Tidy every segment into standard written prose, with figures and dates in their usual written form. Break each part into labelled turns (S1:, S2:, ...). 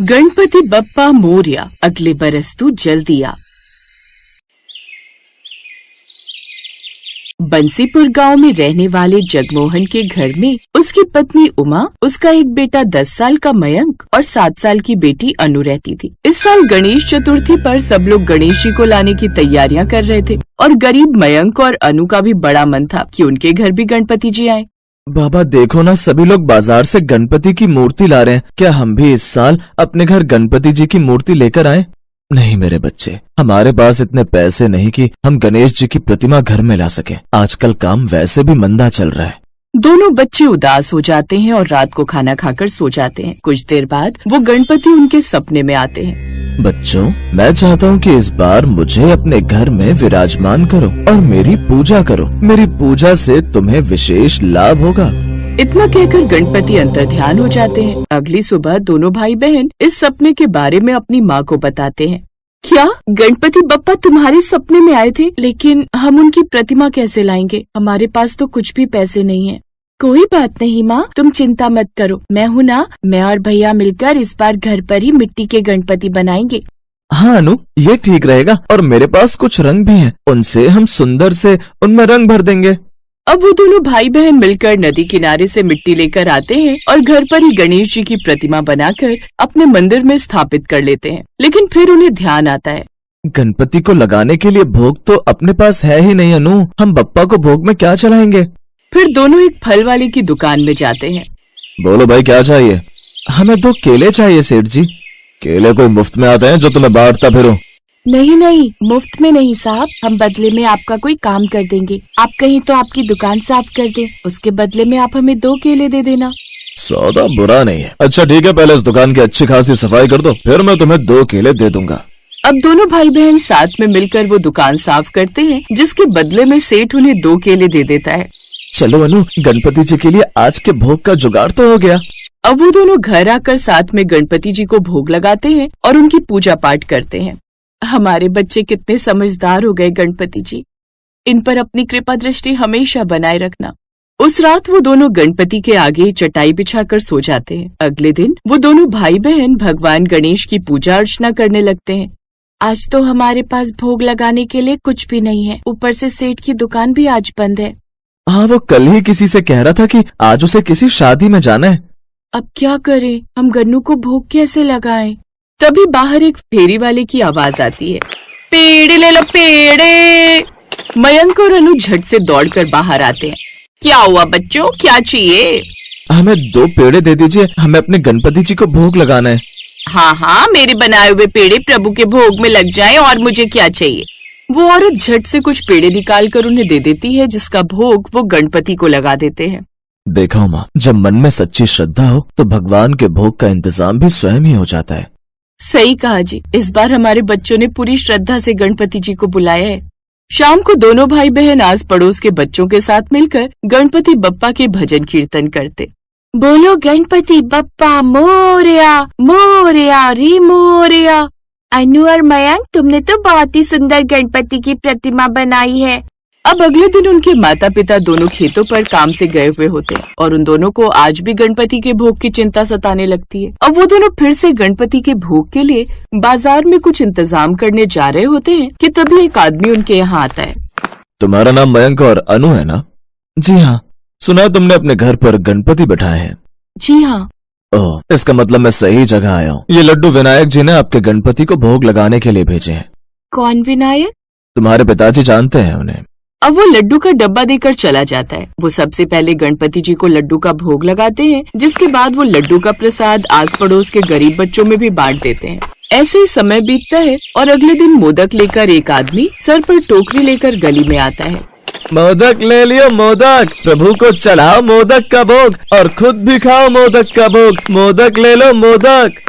S1: गणपति बप्पा मोरया, अगले बरस तू जल्दी आ। बंसीपुर गांव में रहने वाले जगमोहन के घर में उसकी पत्नी उमा, उसका एक बेटा 10 साल का मयंक और 7 साल की बेटी अनु रहती थी। इस साल गणेश चतुर्थी पर सब लोग गणेश जी को लाने की तैयारियां कर रहे थे और गरीब मयंक और अनु का भी बड़ा मन था कि उनके घर भी गणपति जी आए।
S2: बाबा देखो ना, सभी लोग बाजार से गणपति की मूर्ति ला रहे हैं। क्या हम भी इस साल अपने घर गणपति जी की मूर्ति लेकर आए? नहीं मेरे बच्चे, हमारे पास इतने पैसे नहीं कि हम गणेश जी की प्रतिमा घर में ला सके। आजकल काम वैसे भी मंदा चल रहा है।
S1: दोनों बच्चे उदास हो जाते हैं और रात को खाना खाकर सो जाते हैं। कुछ देर बाद वो गणपति उनके सपने में आते हैं।
S2: बच्चों, मैं चाहता हूँ कि इस बार मुझे अपने घर में विराजमान करो और मेरी पूजा करो। मेरी पूजा से तुम्हें विशेष लाभ होगा।
S1: इतना कहकर गणपति अंतर्ध्यान हो जाते हैं। अगली सुबह दोनों भाई बहन इस सपने के बारे में अपनी माँ को बताते हैं। क्या गणपति बप्पा तुम्हारे सपने में आए थे? लेकिन हम उनकी प्रतिमा कैसे लाएंगे? हमारे पास तो कुछ भी पैसे नहीं है। कोई बात नहीं माँ, तुम चिंता मत करो, मैं हूँ ना। मैं और भैया मिलकर इस बार घर पर ही मिट्टी के गणपति बनाएंगे।
S2: हाँ अनु, ये ठीक रहेगा। और मेरे पास कुछ रंग भी हैं, उनसे हम सुंदर से उनमें रंग भर देंगे।
S1: अब वो दोनों भाई बहन मिलकर नदी किनारे से मिट्टी लेकर आते हैं और घर पर ही गणेश जी की प्रतिमा बनाकर अपने मंदिर में स्थापित कर लेते हैं। लेकिन फिर उन्हें ध्यान आता है,
S2: गणपति को लगाने के लिए भोग तो अपने पास है ही नहीं अनु, हम बप्पा को भोग में क्या चढ़ाएंगे?
S1: फिर दोनों एक फल वाले की दुकान में जाते हैं।
S2: बोलो भाई, क्या चाहिए? हमें 2 केले चाहिए सेठ जी। केले कोई मुफ्त में आते हैं जो तुम्हें बांटता फिरो?
S1: नहीं नहीं, मुफ्त में नहीं साहब, हम बदले में आपका कोई काम कर देंगे। आप कहीं तो आपकी दुकान साफ कर दें, उसके बदले में आप हमें 2 केले दे देना।
S2: सौदा बुरा नहीं है। अच्छा ठीक है, पहले इस दुकान की अच्छी खासी सफाई कर दो, फिर मैं तुम्हें 2 केले दे दूंगा।
S1: अब दोनों भाई बहन साथ में मिलकर वो दुकान साफ करते हैं, जिसके बदले में सेठ उन्हें 2 केले दे देता है।
S2: चलो अनु, गणपति जी के लिए आज के भोग का जुगाड़ तो हो गया।
S1: अब वो दोनों घर आकर साथ में गणपति जी को भोग लगाते हैं और उनकी पूजा पाठ करते हैं। हमारे बच्चे कितने समझदार हो गए गणपति जी, इन पर अपनी कृपा दृष्टि हमेशा बनाए रखना। उस रात वो दोनों गणपति के आगे चटाई बिछाकर सो जाते हैं। अगले दिन वो दोनों भाई बहन भगवान गणेश की पूजा अर्चना करने लगते हैं। आज तो हमारे पास भोग लगाने के लिए कुछ भी नहीं है, ऊपर से सेठ की दुकान भी आज बंद है।
S2: हाँ, वो कल ही किसी से कह रहा था कि आज उसे किसी शादी में जाना है।
S1: अब क्या करें, हम गन्नू को भोग कैसे लगाएं? तभी बाहर एक फेरी वाले की आवाज आती है, पेड़े ले लो पेड़े। मयंक और अनु झट से दौड़कर बाहर आते हैं। क्या हुआ बच्चों, क्या चाहिए?
S2: हमें 2 पेड़े दे दीजिए, हमें अपने गणपति जी को भोग लगाना है।
S1: हाँ हाँ, मेरे बनाए हुए पेड़े प्रभु के भोग में लग जाएं, और मुझे क्या चाहिए? वो औरत झट से कुछ पेड़े निकाल कर उन्हें दे देती है, जिसका भोग वो गणपति को लगा देते हैं।
S2: देखा माँ, जब मन में सच्ची श्रद्धा हो तो भगवान के भोग का इंतजाम भी स्वयं ही हो जाता है।
S1: सही कहा जी, इस बार हमारे बच्चों ने पूरी श्रद्धा से गणपति जी को बुलाया है। शाम को दोनों भाई बहन आस पड़ोस के बच्चों के साथ मिलकर गणपति बप्पा के भजन कीर्तन करते। बोलो गणपति बप्पा मोरया, मोरया री मोरया। अनु और मयंक, तुमने तो बहुत ही सुंदर गणपति की प्रतिमा बनाई है। अब अगले दिन उनके माता पिता दोनों खेतों पर काम से गए हुए होते हैं और उन दोनों को आज भी गणपति के भोग की चिंता सताने लगती है। अब वो दोनों फिर से गणपति के भोग के लिए बाजार में कुछ इंतजाम करने जा रहे होते हैं कि तभी एक आदमी उनके यहाँ आता है।
S2: तुम्हारा नाम मयंक और अनु है ना? जी हाँ। सुना तुमने अपने घर पर गणपति बैठाए हैं?
S1: जी हाँ।
S2: ओह, इसका मतलब मैं सही जगह आया हूँ। ये लड्डू विनायक जी ने आपके गणपति को भोग लगाने के लिए भेजे हैं।
S1: कौन विनायक?
S2: तुम्हारे पिताजी जानते हैं उन्हें।
S1: अब वो लड्डू का डब्बा देकर चला जाता है। वो सबसे पहले गणपति जी को लड्डू का भोग लगाते हैं, जिसके बाद वो लड्डू का प्रसाद आस पड़ोस के गरीब बच्चों में भी बांट देते हैं। ऐसे ही समय बीतता है और अगले दिन मोदक लेकर एक आदमी सर पर टोकरी लेकर गली में आता है।
S2: मोदक ले लियो मोदक, प्रभु को चढ़ाओ मोदक का भोग और खुद भी खाओ मोदक का भोग। मोदक ले लो मोदक।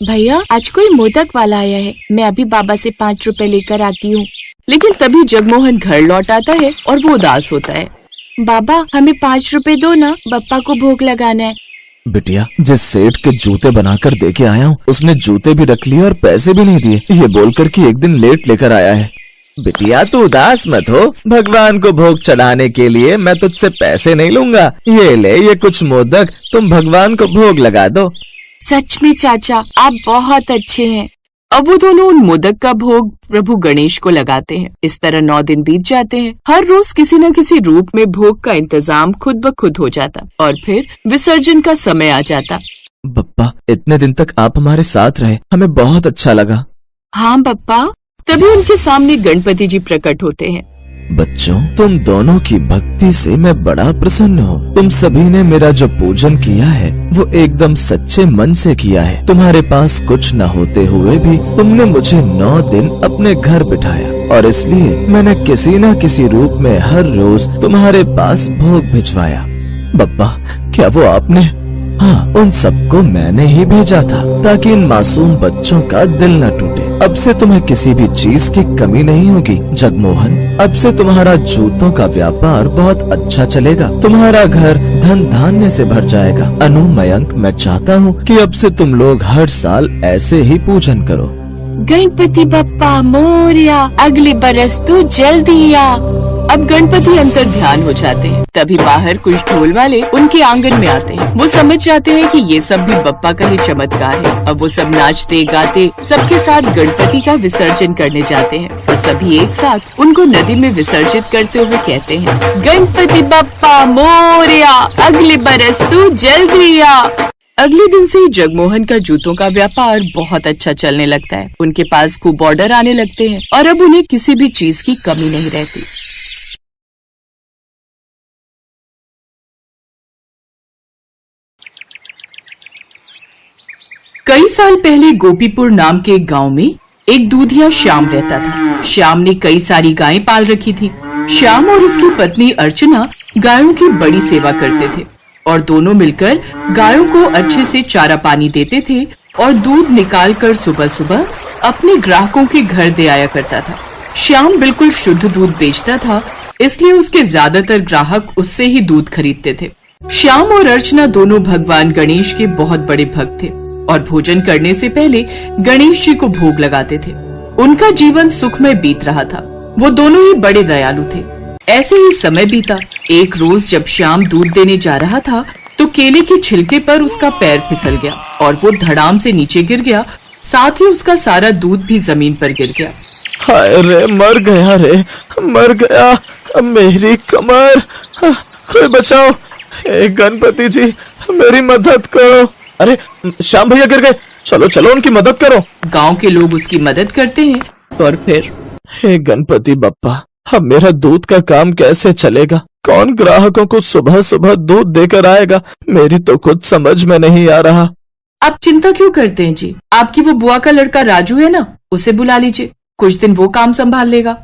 S1: भैया, आज कोई मोदक वाला आया है, मैं अभी बाबा से 5 रुपए लेकर आती हूँ। लेकिन तभी जगमोहन घर लौट आता है और वो उदास होता है। बाबा, हमें 5 रुपए दो ना, बप्पा को भोग लगाना है।
S2: बिटिया, जिस सेठ के जूते बनाकर दे के आया हूँ उसने जूते भी रख लिए और पैसे भी नहीं दिए, ये बोलकर कि एक दिन लेट लेकर आया है। बिटिया तू उदास मत हो, भगवान को भोग चढ़ाने के लिए मैं तुझसे पैसे नहीं लूंगा। ये ले, ये कुछ मोदक, तुम भगवान को भोग लगा दो।
S1: सच में चाचा, आप बहुत अच्छे हैं। अब वो दोनों उन मोदक का भोग प्रभु गणेश को लगाते हैं। इस तरह 9 दिन बीत जाते हैं। हर रोज किसी न किसी रूप में भोग का इंतजाम खुद ब खुद हो जाता और फिर विसर्जन का समय आ जाता।
S2: बप्पा, इतने दिन तक आप हमारे साथ रहे, हमें बहुत अच्छा लगा।
S1: हाँ बप्पा। तभी उनके सामने गणपति जी प्रकट होते हैं।
S2: बच्चों, तुम दोनों की भक्ति से मैं बड़ा प्रसन्न हूँ। तुम सभी ने मेरा जो पूजन किया है वो एकदम सच्चे मन से किया है। तुम्हारे पास कुछ न होते हुए भी तुमने मुझे 9 दिन अपने घर बिठाया और इसलिए मैंने किसी न किसी रूप में हर रोज तुम्हारे पास भोग भिजवाया। बप्पा, क्या वो आपने? हाँ, उन सबको मैंने ही भेजा था ताकि इन मासूम बच्चों का दिल न टूटे। अब से तुम्हें किसी भी चीज की कमी नहीं होगी। जगमोहन, अब से तुम्हारा जूतों का व्यापार बहुत अच्छा चलेगा। तुम्हारा घर धन धान्य से भर जाएगा। अनु, मयंक, मैं चाहता हूँ कि अब से तुम लोग हर साल ऐसे ही पूजन करो।
S1: गणपति बप्पा मोरया, अगले बरस तू जल्दी आ। अब गणपति अंतर ध्यान हो जाते हैं। तभी बाहर कुछ ढोल वाले उनके आंगन में आते हैं। वो समझ जाते हैं कि ये सब भी बप्पा का ही चमत्कार है। अब वो सब नाचते गाते सबके साथ गणपति का विसर्जन करने जाते हैं और सभी एक साथ उनको नदी में विसर्जित करते हुए कहते हैं, गणपति बप्पा मोरया, अगले बरस तू जल्दी आ। अगले दिन से ही जगमोहन का जूतों का व्यापार बहुत अच्छा चलने लगता है। उनके पास खूब ऑर्डर आने लगते हैं और अब उन्हें किसी भी चीज की कमी नहीं रहती। कई साल पहले गोपीपुर नाम के एक गांव में एक दूधिया श्याम रहता था। श्याम ने कई सारी गायें पाल रखी थी। श्याम और उसकी पत्नी अर्चना गायों की बड़ी सेवा करते थे और दोनों मिलकर गायों को अच्छे से चारा पानी देते थे और दूध निकालकर सुबह सुबह अपने ग्राहकों के घर दे आया करता था। श्याम बिल्कुल शुद्ध दूध बेचता था, इसलिए उसके ज्यादातर ग्राहक उससे ही दूध खरीदते थे। श्याम और अर्चना दोनों भगवान गणेश के बहुत बड़े भक्त थे और भोजन करने से पहले गणेश जी को भोग लगाते थे। उनका जीवन सुखमय बीत रहा था। वो दोनों ही बड़े दयालु थे। ऐसे ही समय बीता। एक रोज जब श्याम दूध देने जा रहा था तो केले के छिलके पर उसका पैर फिसल गया और वो धड़ाम से नीचे गिर गया। साथ ही उसका सारा दूध भी जमीन पर गिर गया।
S2: हाय रे, मर गया रे, मर गया। मेरी कमर, कोई बचाओ। हे गणपति जी, मेरी मदद करो। अरे श्याम भैया गिर गए, चलो चलो उनकी मदद करो।
S1: गांव के लोग उसकी मदद करते हैं और फिर,
S2: हे गणपति बप्पा, अब मेरा दूध का काम कैसे चलेगा? कौन ग्राहकों को सुबह सुबह दूध देकर आएगा? मेरी तो कुछ समझ में नहीं आ रहा।
S1: आप चिंता क्यों करते हैं जी? आपकी वो बुआ का लड़का राजू है ना, उसे बुला लीजिए। कुछ दिन वो काम संभाल लेगा।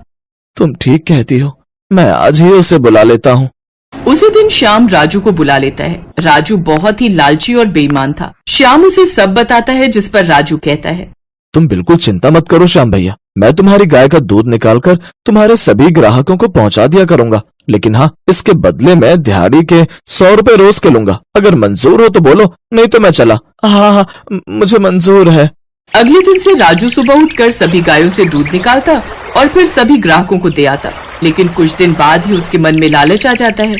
S2: तुम ठीक कहती हो, मैं आज ही उसे बुला लेता हूँ।
S1: उसी दिन श्याम राजू को बुला लेता है। राजू बहुत ही लालची और बेईमान था। श्याम उसे सब बताता है, जिस पर राजू कहता है,
S2: तुम बिल्कुल चिंता मत करो श्याम भैया, मैं तुम्हारी गाय का दूध निकालकर तुम्हारे सभी ग्राहकों को पहुंचा दिया करूंगा। लेकिन हाँ, इसके बदले मैं दिहाड़ी के 100 रुपए रोज के लूंगा। अगर मंजूर हो तो बोलो, नहीं तो मैं चला। हाँ, मुझे मंजूर है।
S1: अगले दिन से राजू सुबह उठकर सभी गायों से दूध निकालता और फिर सभी ग्राहकों को दे आता। लेकिन कुछ दिन बाद ही उसके मन में लालच आ जाता है।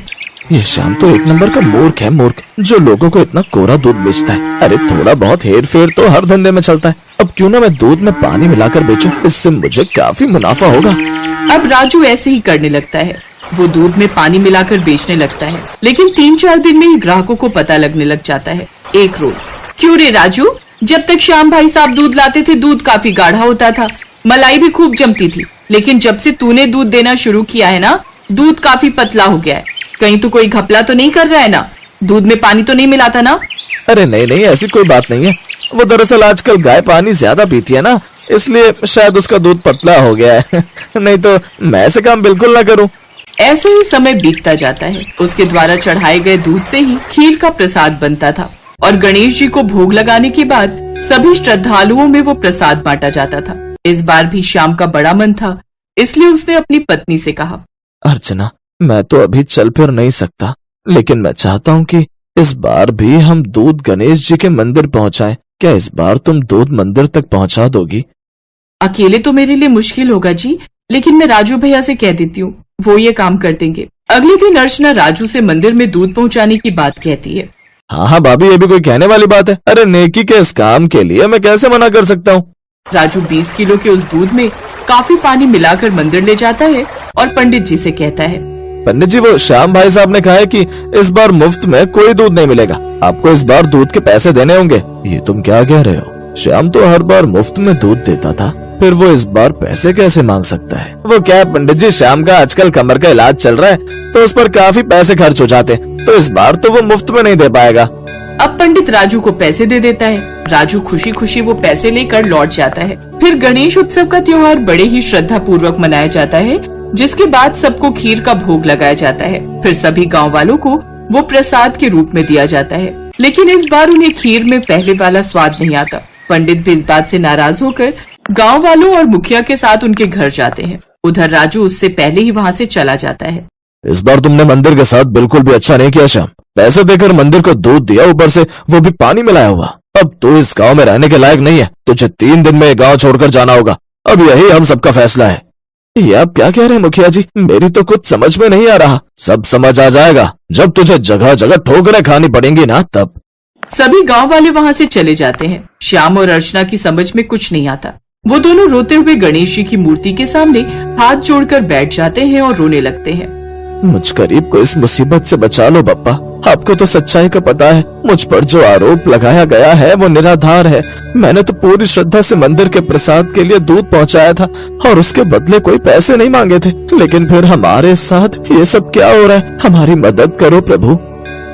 S2: ये श्याम तो एक नंबर का मूर्ख है, मूर्ख, जो लोगों को इतना कोरा दूध बेचता है। अरे थोड़ा बहुत हेर फेर तो हर धंधे में चलता है। अब क्यों ना मैं दूध में पानी मिलाकर बेचूं, इससे मुझे काफी मुनाफा होगा।
S1: अब राजू ऐसे ही करने लगता है। वो दूध में पानी मिलाकर बेचने लगता है, लेकिन 3-4 दिन में ही ग्राहकों को पता लगने लग जाता है। एक रोज, क्यों रे राजू, जब तक श्याम भाई साहब दूध लाते थे दूध काफी गाढ़ा होता था, मलाई भी खूब जमती थी। लेकिन जब से तूने दूध देना शुरू किया है ना, दूध काफी पतला हो गया है। कहीं तो कोई घपला तो नहीं कर रहा है ना? दूध में पानी तो नहीं मिलाता ना?
S2: अरे नहीं नहीं, ऐसी कोई बात नहीं है। वो दरअसल आजकल गाय पानी ज्यादा पीती है ना, इसलिए शायद उसका दूध पतला हो गया है। नहीं तो मैं ऐसे काम बिल्कुल ना करूं।
S1: ऐसे ही समय बीतता जाता है। उसके द्वारा चढ़ाए गए दूध से ही खीर का प्रसाद बनता था और गणेश जी को भोग लगाने के बाद सभी श्रद्धालुओं में वो प्रसाद बांटा जाता था। इस बार भी श्याम का बड़ा मन था, इसलिए उसने अपनी पत्नी से कहा,
S2: अर्चना, मैं तो अभी चल फिर नहीं सकता, लेकिन मैं चाहता हूँ कि इस बार भी हम दूध गणेश जी के मंदिर पहुँचाएं। क्या इस बार तुम दूध मंदिर तक पहुँचा दोगी?
S1: अकेले तो मेरे लिए मुश्किल होगा जी, लेकिन मैं राजू भैया से कह देती हूँ, वो ये काम कर देंगे। अगले दिन अर्चना राजू से मंदिर में दूध पहुँचाने की बात कहती है।
S2: हाँ हाँ भाभी, ये भी कोई कहने वाली बात है। अरे नेकी के इस काम के लिए मैं कैसे मना कर सकता हूँ।
S1: राजू 20 किलो के उस दूध में काफी पानी मिलाकर मंदिर ले जाता है और पंडित जी से कहता है,
S2: पंडित जी, वो श्याम भाई साहब ने कहा है कि इस बार मुफ्त में कोई दूध नहीं मिलेगा, आपको इस बार दूध के पैसे देने होंगे। ये तुम क्या कह रहे हो? श्याम तो हर बार मुफ्त में दूध देता था, फिर वो इस बार पैसे कैसे मांग सकता है? वो क्या है पंडित जी, श्याम का आजकल कमर का इलाज चल रहा है तो उस पर काफी पैसे खर्च हो जाते, तो इस बार तो वो मुफ्त में नहीं दे पाएगा।
S1: अब पंडित राजू को पैसे दे देता है। राजू खुशी खुशी वो पैसे लेकर लौट जाता है। फिर गणेश उत्सव का त्योहार बड़े ही श्रद्धा पूर्वक मनाया जाता है, जिसके बाद सबको खीर का भोग लगाया जाता है। फिर सभी गांव वालों को वो प्रसाद के रूप में दिया जाता है, लेकिन इस बार उन्हें खीर में पहले वाला स्वाद नहीं आता। पंडित भी इस बात से नाराज होकर गांव वालों और मुखिया के साथ उनके घर जाते हैं। उधर राजू उससे पहले ही वहाँ से चला जाता है।
S2: इस बार तुमने मंदिर के साथ बिल्कुल भी अच्छा नहीं किया श्याम। पैसे देकर मंदिर को दूध दिया, ऊपर से वो भी पानी मिलाया हुआ। अब तो इस गांव में रहने के लायक नहीं है, तुझे 3 दिन में गांव छोड़कर जाना होगा। अब यही हम सबका फैसला है। ये आप क्या कह रहे हैं मुखिया जी? मेरी तो कुछ समझ में नहीं आ रहा। सब समझ आ जाएगा जब तुझे जगह जगह ठोकरें खानी पड़ेंगी ना, तब।
S1: सभी गांव वाले वहाँ से चले जाते हैं। श्याम और अर्चना की समझ में कुछ नहीं आता। वो दोनों रोते हुए गणेश जी की मूर्ति के सामने हाथ जोड़कर बैठ जाते हैं और रोने लगते हैं।
S2: मुझ गरीब को इस मुसीबत से बचा लो बप्पा। आपको तो सच्चाई का पता है, मुझ पर जो आरोप लगाया गया है वो निराधार है। मैंने तो पूरी श्रद्धा से मंदिर के प्रसाद के लिए दूध पहुंचाया था और उसके बदले कोई पैसे नहीं मांगे थे, लेकिन फिर हमारे साथ ये सब क्या हो रहा है? हमारी मदद करो प्रभु।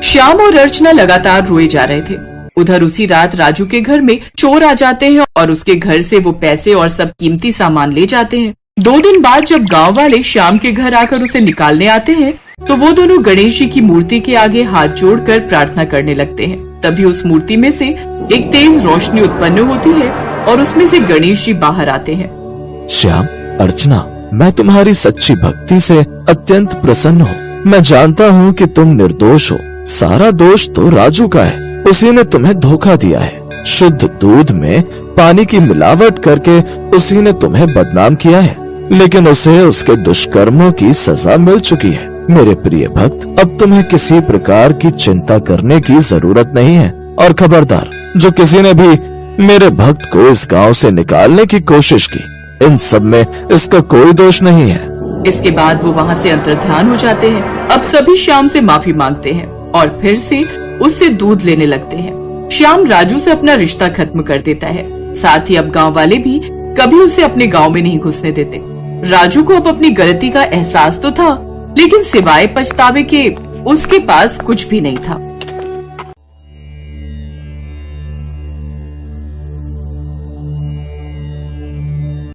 S1: श्याम और अर्चना लगातार रोए जा रहे थे। उधर उसी रात राजू के घर में चोर आ जाते हैं और उसके घर से वो पैसे और सब कीमती सामान ले जाते हैं। 2 दिन बाद जब गांव वाले श्याम के घर आकर उसे निकालने आते हैं, तो वो दोनों गणेश जी की मूर्ति के आगे हाथ जोड़कर प्रार्थना करने लगते हैं। तभी उस मूर्ति में से एक तेज रोशनी उत्पन्न होती है और उसमें से गणेश जी बाहर आते हैं।
S2: श्याम, अर्चना, मैं तुम्हारी सच्ची भक्ति से अत्यंत प्रसन्न हूँ। मैं जानता हूँ कि तुम निर्दोष हो। सारा दोष तो राजू का है, उसी ने तुम्हें धोखा दिया है। शुद्ध दूध में पानी की मिलावट करके उसी ने तुम्हें बदनाम किया है, लेकिन उसे उसके दुष्कर्मों की सजा मिल चुकी है। मेरे प्रिय भक्त, अब तुम्हें किसी प्रकार की चिंता करने की जरूरत नहीं है। और खबरदार, जो किसी ने भी मेरे भक्त को इस गांव से निकालने की कोशिश की, इन सब में इसका कोई दोष नहीं है।
S1: इसके बाद वो वहाँ से अंतर्ध्यान हो जाते हैं। अब सभी श्याम से माफी मांगते हैं और फिर से उससे दूध लेने लगते हैं। श्याम राजू से अपना रिश्ता खत्म कर देता है। साथ ही अब गांव वाले भी कभी उसे अपने गांव में नहीं घुसने देते। राजू को अब अपनी गलती का एहसास तो था, लेकिन सिवाय पछतावे के उसके पास कुछ भी नहीं था।